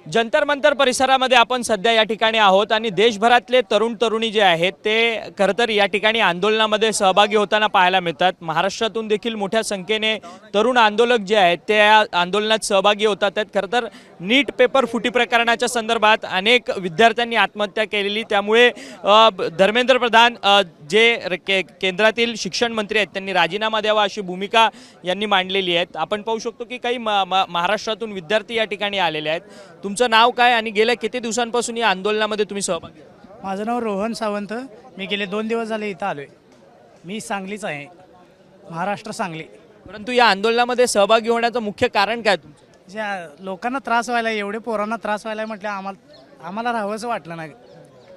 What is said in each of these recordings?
जंतर मंतर परिसरामध्ये आपण सध्या या ठिकाणी आहोत आणि देशभरातले तरुण तरुणी जे आहेत ते खरं तर या ठिकाणी आंदोलनामध्ये सहभागी होताना पाहायला मिळतात। महाराष्ट्रातून देखील मोठ्या संख्येने तरुण आंदोलक जे आहेत ते या आंदोलनात सहभागी होतात। खरं तर नीट पेपर फुटी प्रकरणाच्या संदर्भात अनेक विद्यार्थ्यांनी आत्महत्या केलेली, त्यामुळे धर्मेंद्र प्रधान जे केंद्रातील शिक्षण मंत्री आहेत त्यांनी राजीनामा द्यावा अशी भूमिका यांनी मांडलेली आहे। आपण पाहू शकतो की काही महाराष्ट्रातून विद्यार्थी या ठिकाणी आलेले आहेत। तुमचं नाव काय आणि गेल्या किती दिवसांपासून या आंदोलनामध्ये तुम्ही सहभागी आहात? माझं नाव रोहन सावंत। मी गेले 2 दिवस झाले इथं आलोय। मी सांगलीच आहे, महाराष्ट्र सांगली। परंतु या आंदोलनामध्ये सहभागी होण्याचं मुख्य कारण काय तुमचं? ज्या लोकांना त्रास व्हायला, एवढे पोरांना त्रास व्हायला म्हटलं आम्हाला राहावंसं वाटलं नाही,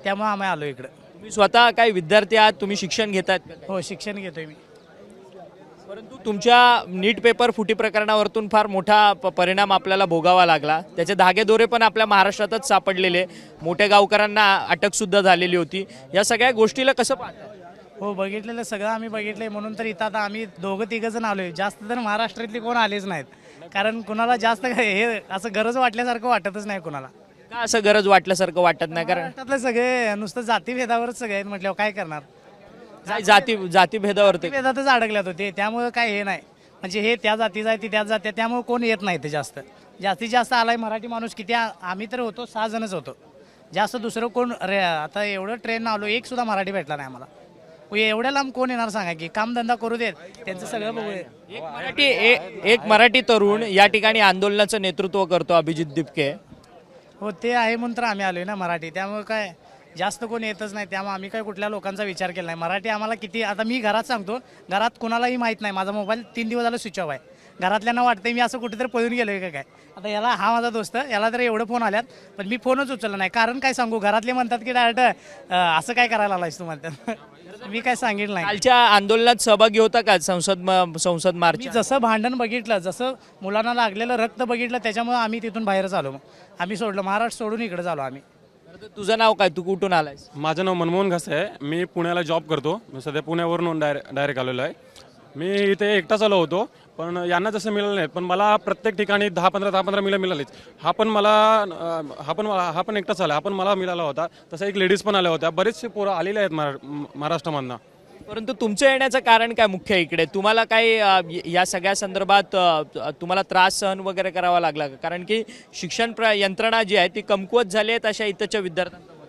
त्यामुळे आम्ही आलो इकडं। तुम्ही स्वतः काही विद्यार्थी आहात, तुम्ही शिक्षण घेतायत का? हो, शिक्षण घेतोय मी। परंतु तुमच्या नीट पेपर फुटी प्रकरणावरतून फार मोठा परिणाम आपल्याला भोगावा लागला। त्याचे धागेदोरे पण आपल्या महाराष्ट्रातच सापडलेले, मोठ्या गावकऱ्यांना अटक सुद्धा झालेली होती। या सगळ्या गोष्टीला कसं पाहता? हो, बघितलेलं सगळं आम्ही बघितलंय, म्हणून तर इथं आता आम्ही 2-3 जण आलोय। जास्त तर महाराष्ट्रातले कोण आलेच नाहीत, कारण कुणाला जास्त हे असं गरज वाटल्यासारखं वाटतच नाही कुणाला। का असं गरज वाटल्यासारखं वाटत नाही? कारण महाराष्ट्रातले सगळे नुसतं जातीभेदावरच सगळे आहेत, म्हटल्यावर काय करणार? जातीभेदावरती भेदातच अडकल्यात होते, त्यामुळे काय हे नाही, म्हणजे हे त्या जातीचं आहे ती त्या जाती, त्यामुळे कोण येत नाही ते जास्तीत जास्त आलाय मराठी माणूस किती, आम्ही तर होतो 6 जणच होतो, जास्त दुसरं कोण आता एवढं ट्रेन आलो, एक सुद्धा मराठी भेटला नाही आम्हाला। एवढ्या लांब कोण येणार सांगा की? कामधंदा करू देत, त्यांचं सगळं बघू। एक मराठी तरुण या ठिकाणी आंदोलनाचं नेतृत्व करतो, अभिजित दिपके। हो, ते आहे म्हणून तर आम्ही आलोय ना मराठी, त्यामुळे काय जास्त कोण येतच नाही, त्यामुळे आम्ही काय कुठल्या लोकांचा विचार केला नाही। मराठी आम्हाला किती, आता मी घरात सांगतो, घरात कोणालाही माहीत नाही, माझा मोबाईल 3 दिवस झाला स्विच ऑफ आहे। घरातल्यांना वाटतंय मी असं कुठेतरी पळून गेलोय का काय। आता याला, हा माझा दोस्त, याला तर एवढं फोन आल्यात, पण मी फोनच उचलला नाही, कारण काय सांगू, घरातले म्हणतात की डायरेक्ट असं काय करायला आलायस तू म्हणतात। मी काय सांगितलं नाही। कालच्या आंदोलनात सहभागी होता का? संसद मार्च मी जसं भांडण बघितलं, जसं मुलांना लागलेलं रक्त बघितलं, त्याच्यामुळे आम्ही तिथून बाहेरच आलो। मग आम्ही सोडलं, महाराष्ट्र सोडून इकडे झालो आम्ही। तुझं नाव काय? तू कुठून आलायस? माझं नाव मनमोहन घासे आहे। मी पुण्याला जॉब करतो, मी सध्या पुण्यावरून डायरेक्ट आलेलो आहे। मी इथे एकटाच आलो होतो, पण यांना जसं मिळालं नाही, पण मला प्रत्येक ठिकाणी 10-15 मिलं मिळालीच। हा पण एकटाच आला, हा पण मला मिळाला होता। तसं एक लेडीज पण आल्या होत्या, बरेचसे पोरं आलेले आहेत महाराष्ट्रामधनं। परंतु तुमचं येण्याचं कारण काय मुख्य इकडे? तुम्हाला काही या सगळ्या संदर्भात तुम्हाला त्रास सहन वगैरे करावा लागला का? कारण की शिक्षण यंत्रणा जी आहे ती कमकुवत झाली आहे अशा इथच्या विद्यार्थ्यांना।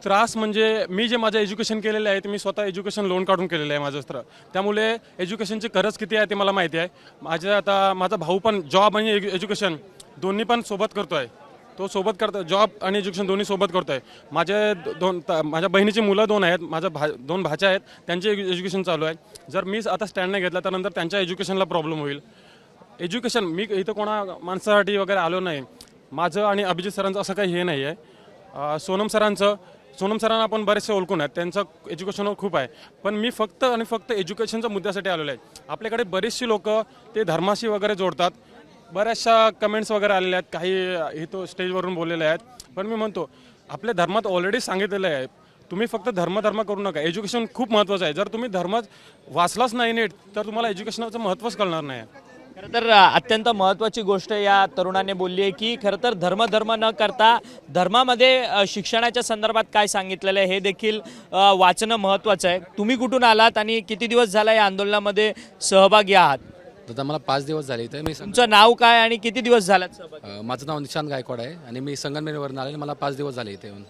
त्रास म्हणजे मी जे माझं एज्युकेशन केलेलं आहे ते मी स्वतः एज्युकेशन लोन काढून केलेलं आहे माझं तर, त्यामुळे एज्युकेशनची गरज किती आहे ते मला माहिती आहे। माझा भाऊ पण जॉब आणि एज्युकेशन दोन्ही पण सोबत करतो आहे, तो सोबत करतो, जॉब आणि एज्युकेशन दोन्ही सोबत करतो आहे। माझ्या बहिणीची मुलं 2 आहेत, माझ्या 2 भाच्या आहेत, त्यांचे एज्युकेशन चालू आहे। जर मी आता स्टँड नाही घेतला तर नंतर त्यांच्या एज्युकेशनला प्रॉब्लेम होईल। एज्युकेशन, मी इथं कोणा माणसासाठी वगैरे आलो नाही, माझं आणि अभिजित सरांचं असं काही हे नाही आहे। सोनम सरांना आपण बरेचसे ओळखून आहेत, त्यांचं एज्युकेशनवर खूप आहे, पण मी फक्त आणि फक्त एज्युकेशनच्या मुद्द्यासाठी आलेलो आहे। आपल्याकडे बरेचशी लोक ते धर्माशी वगैरे जोडतात, बऱ्याचशा कमेंट्स वगैरे आलेल्या आहेत, काही इथं स्टेजवरून बोललेले आहेत, पण मी म्हणतो आपल्या धर्मात ऑलरेडी सांगितलेलं आहे, तुम्ही फक्त धर्म करू नका, एज्युकेशन खूप महत्त्वाचं आहे। जर तुम्ही धर्म वाचलाच नाही नीट तर तुम्हाला एज्युकेशनचं महत्त्वच कळणार नाही। खरं तर अत्यंत महत्त्वाची गोष्ट या तरुणाने बोलली आहे की खरं तर धर्म न करता धर्मामध्ये शिक्षणाच्या संदर्भात काय सांगितलेलं आहे हे देखील वाचणं महत्त्वाचं आहे। तुम्ही कुठून आलात आणि किती दिवस झाला या आंदोलनामध्ये सहभागी आहात? दादा, मला 5 दिवस झाले इथे। तुमचं नाव काय आणि किती दिवस झालात सहभागी? माझं नाव निशांत गायकवाड आहे आणि मी संगमनेरवरून आले, मला 5 दिवस झाले इथे येऊन।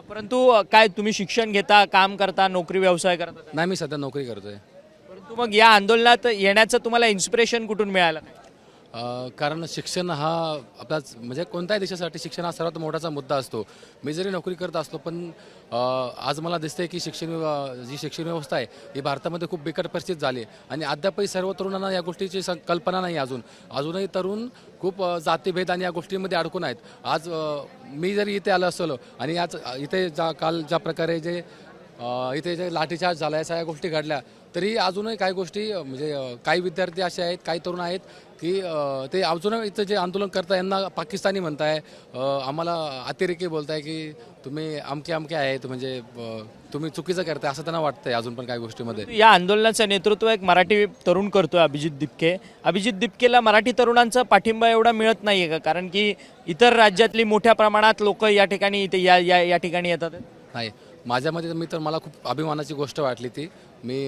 परंतु काय तुम्ही शिक्षण घेता, काम करता, नोकरी व्यवसाय करता? नाही, मी सध्या नोकरी करतोय। परंतु मग या आंदोलनात येण्याचं तुम्हाला इन्स्पिरेशन कुठून मिळालं? कारण शिक्षण हा आपला, म्हणजे कोणत्याही देशासाठी शिक्षण हा सर्वात मोठाचा मुद्दा असतो। मी जरी नोकरी करत असलो, पण आज मला दिसतंय की जी शिक्षण व्यवस्था आहे ही भारतामध्ये खूप बिकट परिस्थिती झाली आहे आणि अद्यापही सर्व तरुणांना या गोष्टीची कल्पना नाही। अजूनही तरुण खूप जातीभेद आणि या गोष्टींमध्ये अडकून आहेत। आज मी जरी इथे आलो असलो आणि आज इथे काल ज्या प्रकारे इथे जे लाठीचार्ज झाला, या सगळ्या गोष्टी घडल्या, तरी अजूनही काही गोष्टी म्हणजे काही विद्यार्थी असे आहेत, काही तरुण आहेत की ते अजूनही इथं जे आंदोलन करताय यांना पाकिस्तानी म्हणताय, आम्हाला अतिरेकी बोलताय की तुम्ही अमके अमके आहेत, म्हणजे तुम्ही चुकीचं करताय असं त्यांना वाटतंय अजून पण काही गोष्टीमध्ये. या आंदोलनाचं नेतृत्व एक मराठी तरुण करतोय, अभिजित दिपके. अभिजित दिपकेला मराठी तरुणांचा पाठिंबा एवढा मिळत नाहीये का? कारण की इतर राज्यातली मोठ्या प्रमाणात लोक या ठिकाणी इथे या ठिकाणी येतात. नाही, माझ्या मते मी तर मला खूप अभिमानाची गोष्ट वाटली ती. मी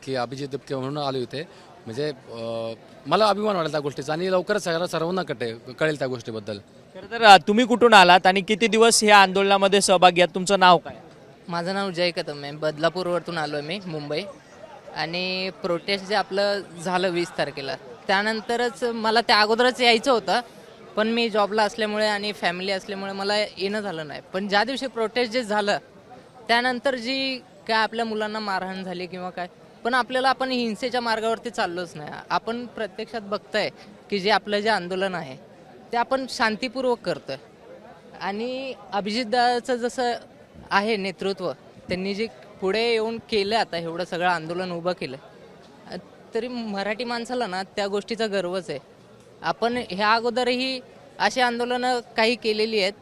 की अभिजित दिपके म्हणून आलो इथे, म्हणजे मला अभिमान वाटेल त्या गोष्टीचा आणि लवकरच सर्वांना कळेल त्या गोष्टीबद्दल. खरं तर तुम्ही कुठून आलात आणि किती दिवस या आंदोलनामध्ये सहभागी आहात? तुमचं नाव काय? माझं नाव जय कदम आहे. बदलापूरवरतून आलो आहे मी, मुंबई. आणि प्रोटेस्ट जे आपलं झालं 20 तारखेला, त्यानंतरच मला त्या अगोदरच यायचं होतं, पण मी जॉबला असल्यामुळे आणि फॅमिली असल्यामुळे मला येणं झालं नाही. पण ज्या दिवशी प्रोटेस्ट जे झालं त्यानंतर जी काय आपल्या मुलांना मारहाण झाली किंवा काय, पण आपल्याला आपण हिंसेच्या मार्गावरती चाललोच नाही. आपण प्रत्यक्षात बघतोय की जे आपलं जे आंदोलन आहे ते आपण शांतीपूर्वक करतोय. आणि अभिजितदाचं जसं आहे नेतृत्व, त्यांनी जे पुढे येऊन केलं, आता एवढं सगळं आंदोलन उभं केलं, तरी मराठी माणसाला ना त्या गोष्टीचा गर्वच आहे. आपण ह्या अगोदरही अशी आंदोलनं काही केलेली आहेत,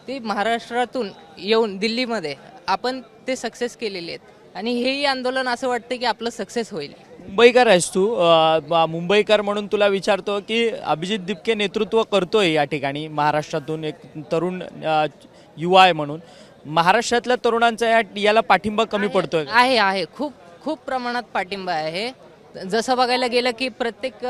ती महाराष्ट्रातून येऊन दिल्लीमध्ये आपण ते सक्सेस केलेली आहेत. आणि हेही आंदोलन असं वाटतं की आपलं सक्सेस होईल. मुंबईकर आहेस तू, मुंबईकर म्हणून तुला विचारतो की अभिजित दिपके नेतृत्व करतोय या ठिकाणी महाराष्ट्रातून, एक तरुण युवा आहे म्हणून. महाराष्ट्रातल्या तरुणांचा याला पाठिंबा कमी पडतोय? आहे खूप खूप प्रमाणात पाठिंबा आहे. जसं बघायला गेलं की प्रत्येक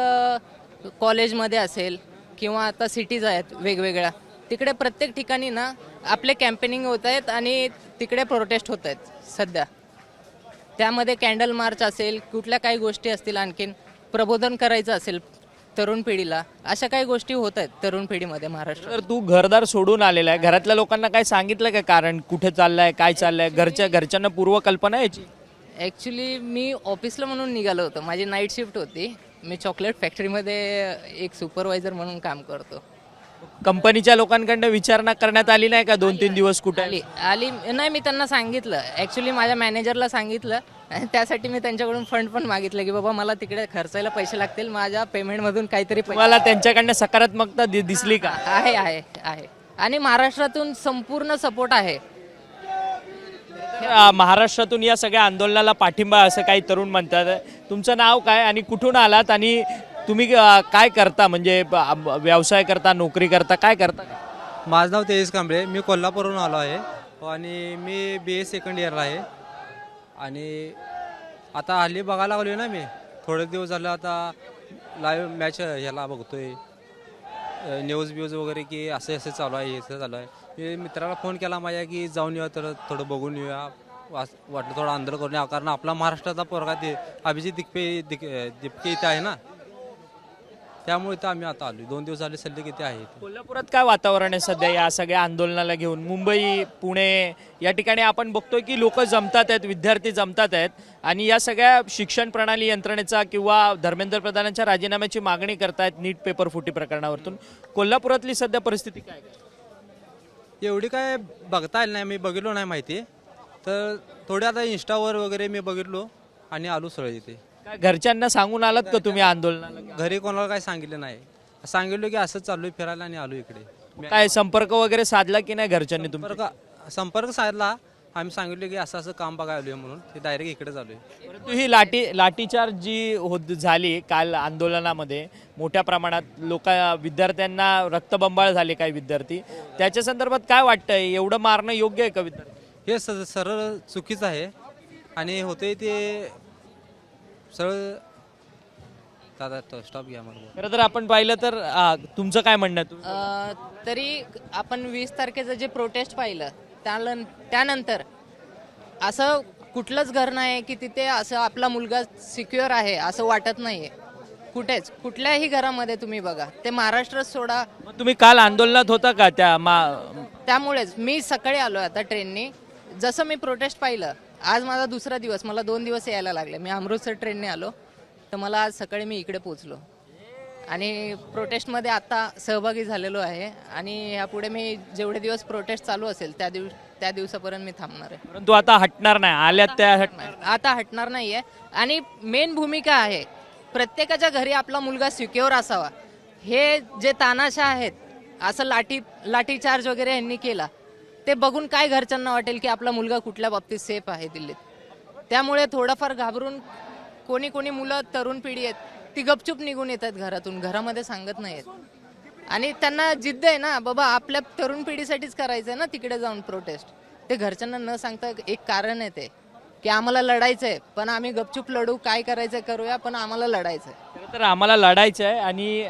कॉलेजमध्ये असेल किंवा आता सिटीज आहेत वेगवेगळ्या, तिकडे प्रत्येक ठिकाणी ना आपले कॅम्पेनिंग होत आहेत आणि तिकडे प्रोटेस्ट होत आहेत सध्या. त्यामध्ये कॅन्डल मार्च असेल, कुठल्या काही गोष्टी असतील, आणखीन प्रबोधन करायचं असेल तरुण पिढीला, अशा काही गोष्टी होत आहेत तरुण पिढीमध्ये महाराष्ट्रात. तर तू घरदार सोडून आलेला आहे, घरातल्या लोकांना काय सांगितलं का कारण कुठे चाललाय, काय चाललंय? घरच्यांना पूर्वकल्पना याची? ॲक्च्युली मी ऑफिसला म्हणून निघालो होतो, माझी नाईट शिफ्ट होती. मी चॉकलेट फॅक्टरीमध्ये एक सुपरवायझर म्हणून काम करतो. कंपनीच्या लोकांकडनं विचारणा करण्यात आली नाही का 2-3 दिवस कुठे? आली नाही, मी त्यांना सांगितलं. ॲक्च्युली माझ्या मॅनेजरला सांगितलं आणि त्यासाठी मी त्यांच्याकडून फंड पण मागितलं की बाबा मला तिकडे खर्चायला पैसे लागतील, माझ्या पेमेंटमधून काहीतरी पैसे. मला त्यांच्याकडनं सकारात्मकता दिसली का? आहे आणि महाराष्ट्रातून संपूर्ण सपोर्ट आहे. महाराष्ट्रातून या सगळ्या आंदोलनाला पाठिंबा असं काही तरुण म्हणतात. तुमचं नाव काय आणि कुठून आलात आणि तुम्ही काय करता, म्हणजे व्यवसाय करता, नोकरी करता, काय करता? माझं नाव तेजस कांबळे, मी कोल्हापूरहून आलो आहे आणि मी BA सेकंड इयरला आहे. आणि आता हल्ली बघायला लागलो ना, मी थोडे दिवस झालं आता लाईव्ह मॅच ह्याला बघतोय, न्यूज वगैरे की असं चालू आहे, असं चालू आहे. मी मित्राला फोन केला माझ्या की जाऊन येऊया, तर थोडं बघून येऊया, वाटलं थोडं आंदोलन करून यावं, कारण आपला महाराष्ट्राचा पोरगा ते अभिजित दिपके इथे आहे ना, त्यामुळे तर आम्ही आता आलो. 2 दिवस झाले सल्ले किती आहेत. कोल्हापुरात काय वातावरण आहे सध्या या सगळ्या आंदोलनाला घेऊन? मुंबई, पुणे या ठिकाणी आपण बघतोय की लोक जमतात आहेत, विद्यार्थी जमतात आहेत आणि या सगळ्या शिक्षण प्रणाली यंत्रणेचा किंवा धर्मेंद्र प्रधानांच्या राजीनाम्याची मागणी करतायत नीट पेपर फुटी प्रकरणावरतून. कोल्हापुरातली सध्या परिस्थिती काय? एवढी काय बघता येईल नाही, मी बघितलो नाही माहिती, तर थोडे आता इंस्टावर वगैरे मी बघितलो आणि आलो सरळ इथे. काय घरच्यांना सांगून आलात का तुम्ही आंदोलनाला? घरी कोणाला काय सांगितलं नाही, सांगितलं की असं चाललोय फिरायला आणि आलो इकडे. काय संपर्क वगैरे साधला की नाही घरच्यांनी तुम्ही? संपर्क साधला, आम्ही सांगितलं की असं काम बघायला आलोय म्हणून, ते डायरेक्ट इकडे चाललोय. परंतु ही लाठीचार्ज जी झाली काल आंदोलनामध्ये, मोठ्या प्रमाणात विद्यार्थ्यांना रक्तबंबाळ झाले काही विद्यार्थी, त्याच्या संदर्भात काय वाटतंय? एवढं मारणं योग्य आहे का विद्यार्थी? हे सरळ चुकीचं आहे आणि होते ते सरळ. दादा स्टॉप घ्या मला. खरं तर आपण पाहिलं तर तुमचं काय म्हणणं आहे? तरी आपण 20 तारखेचं जे प्रोटेस्ट पाहिलं त्यानंतर असं कुठलंच घर नाही की तिथे असं आपला मुलगा सिक्युअर आहे असं वाटत नाहीये कुठेच. कुठल्याही घरामध्ये तुम्ही बघा, ते महाराष्ट्र सोडा. मग तुम्ही काल आंदोलनात होता का? त्यामुळेच मी सकाळी आलो आता ट्रेननी. जसं मी प्रोटेस्ट पाहिलं, आज माझा दुसरा दिवस, मला 2 दिवस यायला लागले. मी अमृतसर ट्रेनने आलो, तर मला आज सकाळी मी इकडे पोचलो आणि प्रोटेस्टमध्ये आता सहभागी झालेलो आहे. आणि ह्यापुढे मी जेवढे दिवस प्रोटेस्ट चालू असेल त्या दिवसापर्यंत मी थांबणार आहे. परंतु आता हटणार नाही, आल्यात त्या आता हटणार नाहीये. आणि मेन भूमिका आहे प्रत्येकाच्या घरी आपला मुलगा सिक्युअर असावा. हे जे तानाशा आहेत, असं लाठीचार्ज वगैरे यांनी केला, ते बघून काय घरच्यांना वाटेल की आपला मुलगा कुठल्या बाबतीत सेफ आहे दिल्लीत. त्यामुळे थोडंफार घाबरून कोणी मुलं, तरुण पिढी आहेत ती गपचूप निघून येतात घरातून, घरामध्ये सांगत नाहीत. आणि त्यांना जिद्द आहे ना बाबा, आपल्या तरुण पिढीसाठीच करायचं आहे ना तिकडे जाऊन प्रोटेस्ट. ते घरच्यांना न सांगता एक कारण आहे ते की आम्हाला लढायचंय, पण आम्ही गपचूप लढू, काय करायचं करूया, पण आम्हाला लढायचंय. तर आम्हाला लढायचं आहे आणि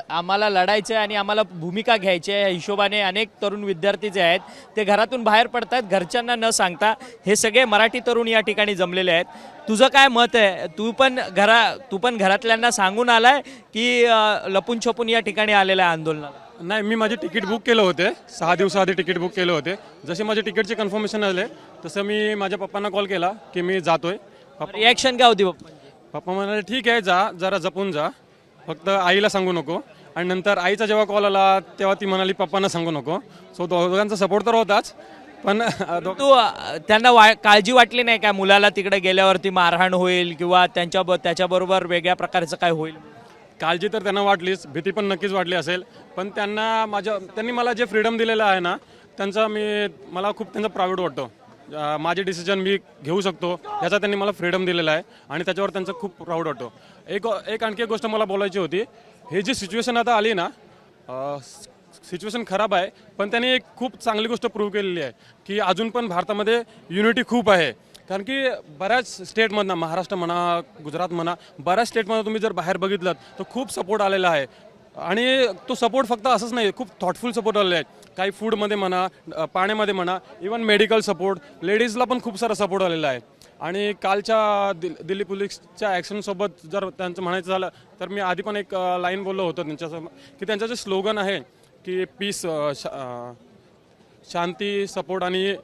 आम्हाला लढायचं आहे आणि आम्हाला भूमिका घ्यायची आहे. या हिशोबाने अनेक तरुण विद्यार्थी जे आहेत ते घरातून बाहेर पडतात घरच्यांना न सांगता. हे सगळे मराठी तरुण या ठिकाणी जमलेले आहेत. तुझं काय मत आहे? तू पण घरातल्यांना सांगून आलाय की लपून छपून या ठिकाणी आलेला आहे आंदोलनाला? नाही, मी माझे तिकीट बुक केलं होते, 6 दिवसाआधी तिकीट बुक केले होते. जसे माझे तिकीटचे कन्फर्मेशन आले तसं मी माझ्या पप्पांना कॉल केला की मी जातोय. रिॲक्शन काय होती पप्पा? पप्पा म्हणाले ठीक आहे, जरा जपून जा, फक्त आईला सांगू नको. आणि नंतर आईचा जेव्हा कॉल आला तेव्हा ती म्हणाली पप्पांना सांगू नको. सो दोघांचा सपोर्ट तर होताच, पण तू त्यांना काळजी वाटली नाही का मुलाला तिकडे गेल्यावरती मारहाण होईल किंवा त्याच्याबरोबर वेगळ्या प्रकारचं काय होईल? काळजी तर त्यांना वाटलीच, भीती पण नक्कीच वाटली असेल. पण त्यांनी मला जे फ्रीडम दिलेलं आहे ना, मला खूप त्यांचा प्राऊड वाटतो. माझे डिसिजन मी घेऊ शकतो याचा त्यांनी मला फ्रीडम दिलेला आहे आणि त्याच्यावर त्यांचं खूप प्राऊड वाटतो. एक आणखी एक गोष्ट मला बोलायची होती. हे जी सिच्युएशन आता आली ना, सिच्युएशन खराब आहे, पण त्यांनी एक खूप चांगली गोष्ट प्रूव्ह केलेली आहे की अजून पण भारतामध्ये युनिटी खूप आहे. कारण की बऱ्याच स्टेटमधनं, महाराष्ट्र म्हणा, गुजरात म्हणा, बऱ्याच स्टेटमधनं तुम्ही जर बाहेर बघितलं तर खूप सपोर्ट आलेला आहे. आणि तो सपोर्ट फक्त असंच नाही, खूप थॉटफुल सपोर्ट आलेला आहे. काही फूडमध्ये म्हणा, पाण्यामध्ये म्हणा, इवन मेडिकल सपोर्ट, लेडीजला पण खूप सारा सपोर्ट आलेला आहे. आणि कालच्या दिल्ली पोलीसच्या ॲक्शनसोबत जर त्यांचं म्हणायचं झालं तर मी आधी पण एक लाईन बोललो होतो त्यांच्यासमोर की त्यांचं जे स्लोगन आहे की पीस, शांती, सपोर्ट आणि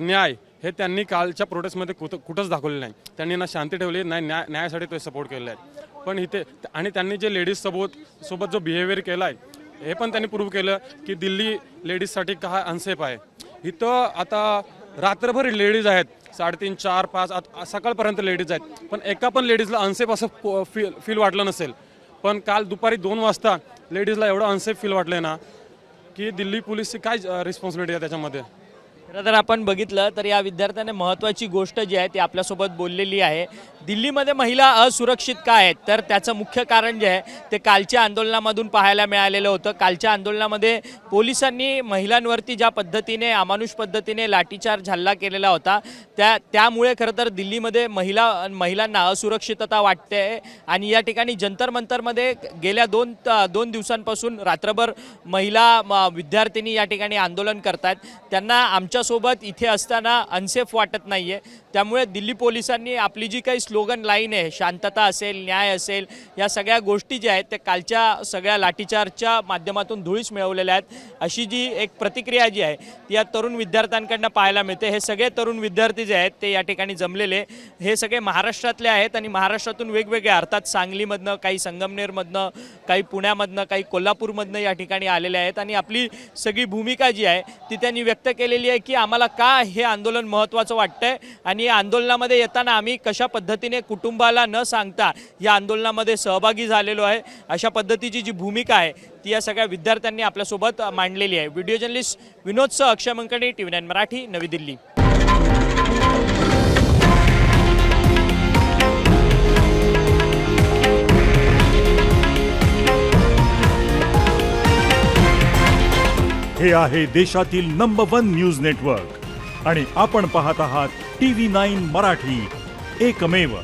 न्याय, हे त्यांनी कालच्या प्रोटेस्टमध्ये कुठंच दाखवलेलं नाही. त्यांनी ना शांती ठेवली, नाही न्यायासाठी ते सपोर्ट केलेला आहे. पण इथे आणि त्यांनी जे लेडीज सोबत जो बिहेवियर केला आहे हे पण त्यांनी प्रूव्ह केलं की दिल्ली लेडीजसाठी काय अनसेफ आहे. इथं आता रात्रभर लेडीज आहेत, 3:30, 4, 5 सकाळपर्यंत लेडीज आहेत, पण एका पण लेडीजला अनसेफ असं फील वाटलं नसेल. पण काल दुपारी 2 वाजता लेडीजला एवढं अनसेफ फील वाटलं ना की दिल्ली पोलीसची काय रिस्पॉन्सिबिलिटी आहे त्याच्यामध्ये. खरं तर आपण बघितलं तर या विद्यार्थ्याने महत्त्वाची गोष्ट जी आहे ती आपल्यासोबत बोललेली आहे. दिल्लीमध्ये महिला असुरक्षित का आहेत, तर त्याचं मुख्य कारण जे आहे ते कालच्या आंदोलनामधून पाहायला मिळालेलं होतं. कालच्या आंदोलनामध्ये पोलिसांनी महिलांवरती ज्या पद्धतीने, अमानुष पद्धतीने लाठीचार्ज हल्ला केलेला होता, त्यामुळे खरं तर दिल्लीमध्ये महिलांना असुरक्षितता वाटते. आणि या ठिकाणी जंतर मंतरमध्ये गेल्या दोन दिवसांपासून रात्रभर महिला विद्यार्थिनी या ठिकाणी आंदोलन करतात. त्यांना आमच्यासोबत इथे असताना अनसेफ वाटत नाहीये. त्यामुळे दिल्ली पोलिसांनी आपली जी काही स्लोगन लाईन आहे, शांतता असेल, न्याय असेल, या सगळ्या गोष्टी ज्या आहेत त्या कालच्या सगळ्या लाठीचार्जच्या माध्यमातून धुळीस मिळवलेल्या आहेत. अशी जी एक प्रतिक्रिया जी आहे ती या तरुण विद्यार्थ्यांकडनं पाहायला मिळते. हे सगळे तरुण विद्यार्थी जे आहेत ते या ठिकाणी जमलेले, हे सगळे महाराष्ट्रातले आहेत आणि महाराष्ट्रातून वेगवेगळ्या, अर्थात सांगलीमधनं, काही संगमनेरमधनं, काही पुण्यामधनं, काही कोल्हापूरमधनं या ठिकाणी आलेले आहेत. आणि आपली सगळी भूमिका जी आहे ती त्यांनी व्यक्त केलेली आहे की आम्हाला का हे आंदोलन महत्त्वाचं वाटतंय आणि या आंदोलनामध्ये येताना आम्ही कशा पद्धतीने कुटुंबाला न सांगता या आंदोलनामध्ये सहभागी झालेलो आहे. अशा पद्धतीची जी भूमिका आहे ती या सगळ्या विद्यार्थ्यांनी आपल्यासोबत मांडलेली आहे. व्हिडिओ जर्नलिस्ट विनोदसह अक्षय मंकणी, TV9 मराठी, नवी दिल्ली. हे आहे देशातील नंबर 1 न्यूज नेटवर्क आणि आपण पाहत आहात TV9 मराठी, एकमेव.